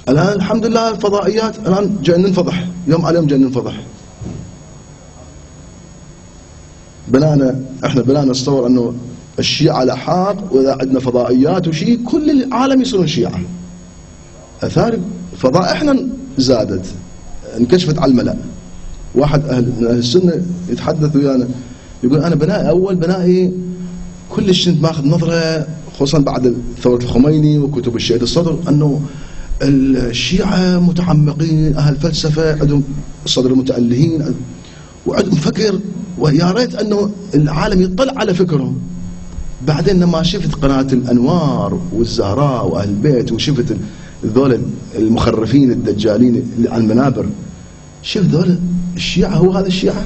الآن الحمد لله الفضائيات الآن جاي ننفضح، يوم على يوم جاي ننفضح. احنا بنانا نتصور انه الشيعة لحاق، واذا عندنا فضائيات وشيء كل العالم يصيرون شيعة. اثار فضائحنا زادت، انكشفت على الملأ. واحد من اهل السنة يتحدث ويانا يقول انا بنائي اول بنائي كلش كنت ماخذ نظرة، خصوصا بعد ثورة الخميني وكتب الشهيد الصدر، انه الشيعة متعمقين، اهل فلسفة، عندهم الصدر متألهين وعندهم فكر، ويا ريت انه العالم يطلع على فكرهم. بعدين لما شفت قناة الانوار والزهراء واهل البيت، وشفت ذول المخرفين الدجالين اللي على المنابر، شفت ذول الشيعة، هو هذا الشيعة؟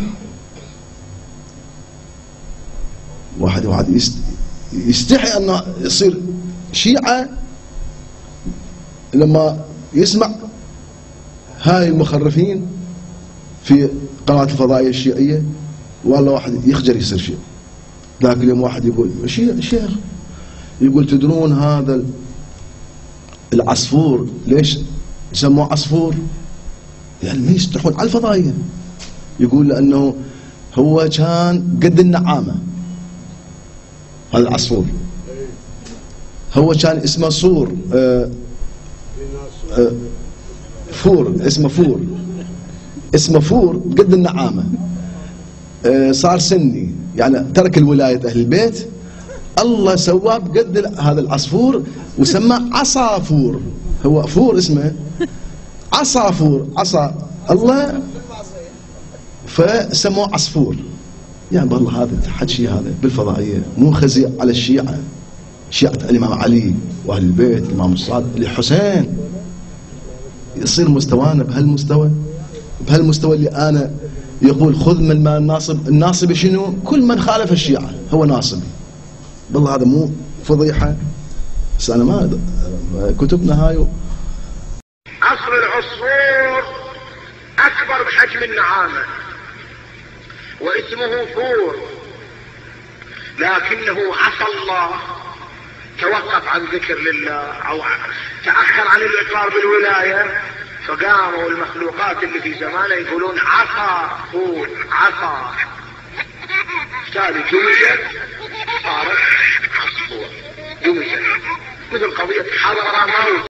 واحد يستحي انه يصير شيعة لما يسمع هاي المخرفين في قناة الفضائية الشيعية. والله واحد يخجل يصير شيعي. ذاك اليوم واحد يقول شيخ يقول تدرون هذا العصفور ليش سموه عصفور؟ يعني ما يستحون على الفضائية. يقول لأنه هو كان قد النعامة، هذا العصفور. هو كان اسمه صور، فور، اسمه فور قد النعامة. صار سني، يعني ترك الولاية أهل البيت، الله سواه بقد هذا العصفور وسماه عصافور. هو فور اسمه عصافور، عصا الله فسموه عصفور. يعني والله هذا حكي هذا بالفضائية مو خزي على الشيعة، شيعة الإمام علي وأهل البيت، الإمام الصادق، الحسين. يصير مستوانا بهالمستوى اللي أنا يقول خذ من مال الناصب. الناصب شنو؟ كل من خالف الشيعة هو ناصبي. والله هذا مو فضيحة؟ بس أنا ما كتبنا هاي. عصر العصفور أكبر بحجم النعامة واسمه فور، لكنه عصى الله، توقف عن ذكر لله أو تأخر عن الإقرار بالولاية، فقاموا المخلوقات اللي في زمانه يقولون عصى فور، عصى، بالتالي دمجت صارت عصفور، دمجت مثل قضية حضر موت.